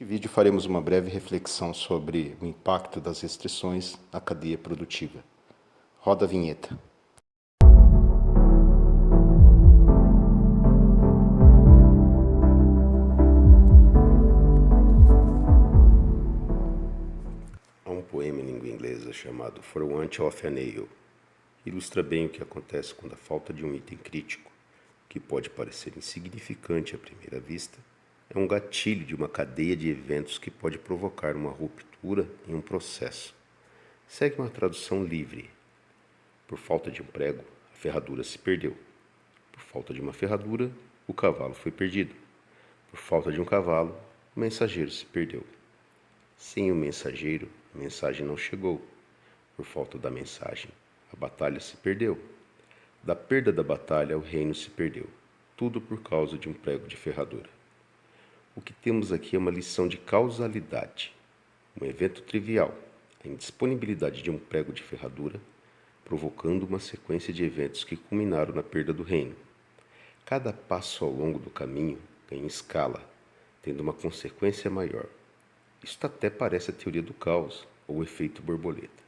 Neste vídeo faremos uma breve reflexão sobre o impacto das restrições na cadeia produtiva. Roda a vinheta. Há um poema em língua inglesa chamado For Want of a Nail, que ilustra bem o que acontece quando a falta de um item crítico, que pode parecer insignificante à primeira vista, é um gatilho de uma cadeia de eventos que pode provocar uma ruptura em um processo. Segue uma tradução livre. Por falta de um prego, a ferradura se perdeu. Por falta de uma ferradura, o cavalo foi perdido. Por falta de um cavalo, o mensageiro se perdeu. Sem o mensageiro, a mensagem não chegou. Por falta da mensagem, a batalha se perdeu. Da perda da batalha, o reino se perdeu. Tudo por causa de um prego de ferradura. O que temos aqui é uma lição de causalidade. Um evento trivial, a indisponibilidade de um prego de ferradura, provocando uma sequência de eventos que culminaram na perda do reino. Cada passo ao longo do caminho ganha escala, tendo uma consequência maior. Isto até parece a teoria do caos, ou o efeito borboleta.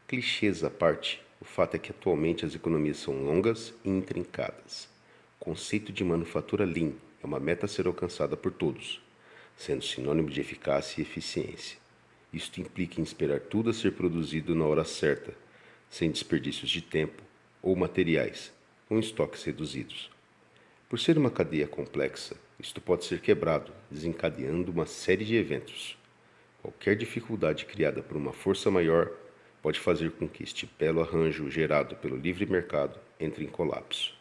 Clichês à parte, o fato é que atualmente as economias são longas e intrincadas. O conceito de manufatura Lean é uma meta a ser alcançada por todos, sendo sinônimo de eficácia e eficiência. Isto implica em esperar tudo a ser produzido na hora certa, sem desperdícios de tempo ou materiais, com estoques reduzidos. Por ser uma cadeia complexa, isto pode ser quebrado, desencadeando uma série de eventos. Qualquer dificuldade criada por uma força maior pode fazer com que este belo arranjo gerado pelo livre mercado entre em colapso.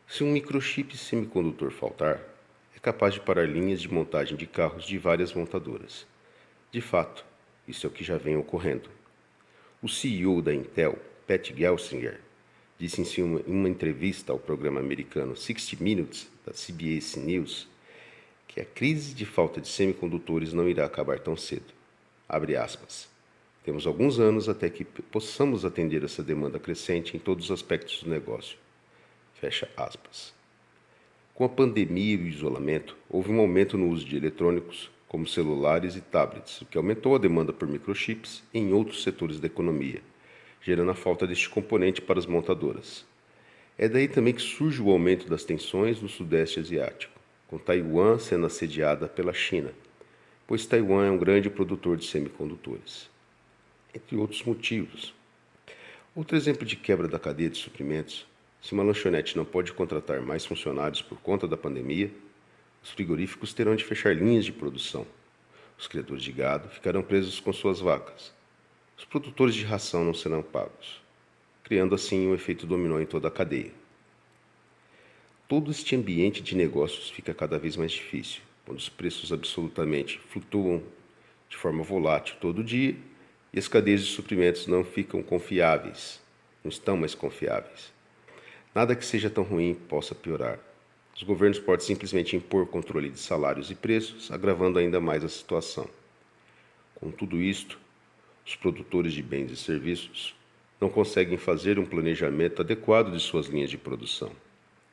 Se um microchip semicondutor faltar, é capaz de parar linhas de montagem de carros de várias montadoras. De fato, isso é o que já vem ocorrendo. O CEO da Intel, Pat Gelsinger, disse em uma entrevista ao programa americano 60 Minutes, da CBS News, que a crise de falta de semicondutores não irá acabar tão cedo. Abre aspas. Temos alguns anos até que possamos atender essa demanda crescente em todos os aspectos do negócio. Fecha aspas. Com a pandemia e o isolamento, houve um aumento no uso de eletrônicos, como celulares e tablets, o que aumentou a demanda por microchips em outros setores da economia, gerando a falta deste componente para as montadoras. É daí também que surge o aumento das tensões no Sudeste Asiático, com Taiwan sendo assediada pela China, pois Taiwan é um grande produtor de semicondutores. Entre outros motivos. Outro exemplo de quebra da cadeia de suprimentos: se uma lanchonete não pode contratar mais funcionários por conta da pandemia, os frigoríficos terão de fechar linhas de produção. Os criadores de gado ficarão presos com suas vacas. Os produtores de ração não serão pagos, criando assim um efeito dominó em toda a cadeia. Todo este ambiente de negócios fica cada vez mais difícil, quando os preços absolutamente flutuam de forma volátil todo dia e as cadeias de suprimentos não estão mais confiáveis. Nada que seja tão ruim possa piorar. Os governos podem simplesmente impor controle de salários e preços, agravando ainda mais a situação. Com tudo isto, os produtores de bens e serviços não conseguem fazer um planejamento adequado de suas linhas de produção.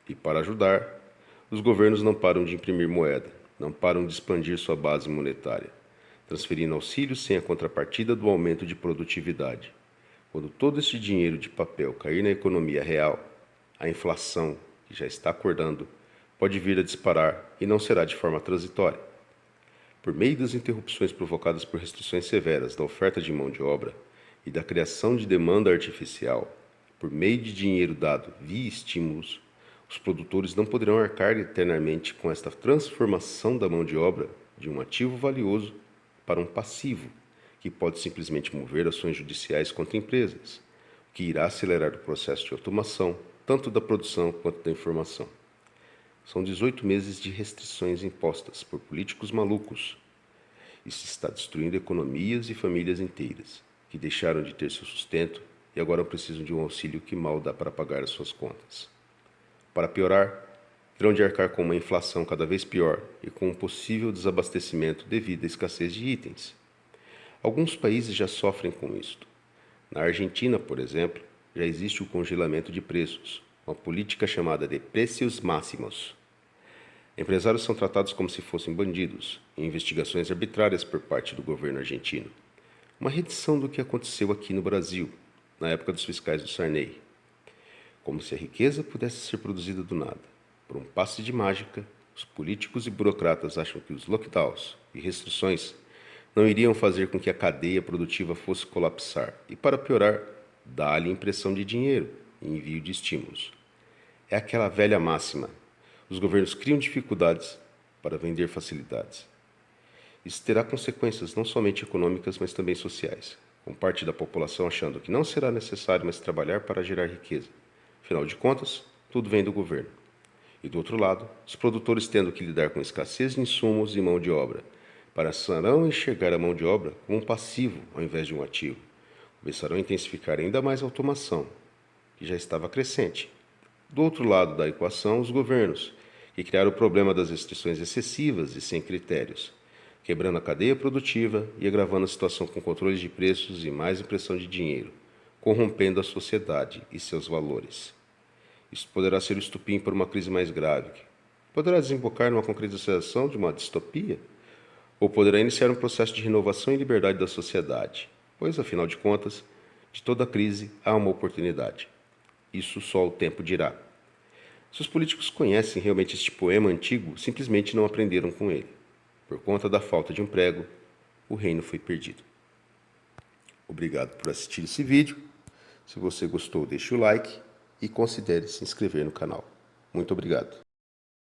E para ajudar, os governos não param de imprimir moeda, não param de expandir sua base monetária, transferindo auxílios sem a contrapartida do aumento de produtividade. Quando todo esse dinheiro de papel cair na economia real, a inflação, que já está acordando, pode vir a disparar e não será de forma transitória. Por meio das interrupções provocadas por restrições severas da oferta de mão de obra e da criação de demanda artificial, por meio de dinheiro dado via estímulos, os produtores não poderão arcar eternamente com esta transformação da mão de obra de um ativo valioso para um passivo, que pode simplesmente mover ações judiciais contra empresas, o que irá acelerar o processo de automação, tanto da produção quanto da informação. São 18 meses de restrições impostas por políticos malucos. Isso está destruindo economias e famílias inteiras, que deixaram de ter seu sustento e agora precisam de um auxílio que mal dá para pagar as suas contas. Para piorar, terão de arcar com uma inflação cada vez pior e com um possível desabastecimento devido à escassez de itens. Alguns países já sofrem com isto. Na Argentina, por exemplo, já existe o congelamento de preços, uma política chamada de precios máximos. Empresários são tratados como se fossem bandidos, em investigações arbitrárias por parte do governo argentino. Uma redição do que aconteceu aqui no Brasil, na época dos fiscais do Sarney. Como se a riqueza pudesse ser produzida do nada. Por um passe de mágica, os políticos e burocratas acham que os lockdowns e restrições não iriam fazer com que a cadeia produtiva fosse colapsar e, para piorar, dá-lhe impressão de dinheiro e envio de estímulos. É aquela velha máxima: os governos criam dificuldades para vender facilidades. Isso terá consequências não somente econômicas, mas também sociais, com parte da população achando que não será necessário mais trabalhar para gerar riqueza. Afinal de contas, tudo vem do governo. E do outro lado, os produtores tendo que lidar com escassez de insumos e mão de obra, passarão a enxergar a mão de obra como um passivo ao invés de um ativo. Começarão a intensificar ainda mais a automação, que já estava crescente. Do outro lado da equação, os governos, que criaram o problema das restrições excessivas e sem critérios, quebrando a cadeia produtiva e agravando a situação com controles de preços e mais impressão de dinheiro, corrompendo a sociedade e seus valores. Isso poderá ser o estupim para uma crise mais grave, que poderá desembocar numa concretização de uma distopia, ou poderá iniciar um processo de renovação e liberdade da sociedade, pois, afinal de contas, de toda crise há uma oportunidade. Isso só o tempo dirá. Se os políticos conhecem realmente este poema antigo, simplesmente não aprenderam com ele. Por conta da falta de um prego, o reino foi perdido. Obrigado por assistir esse vídeo. Se você gostou, deixe o like e considere se inscrever no canal. Muito obrigado.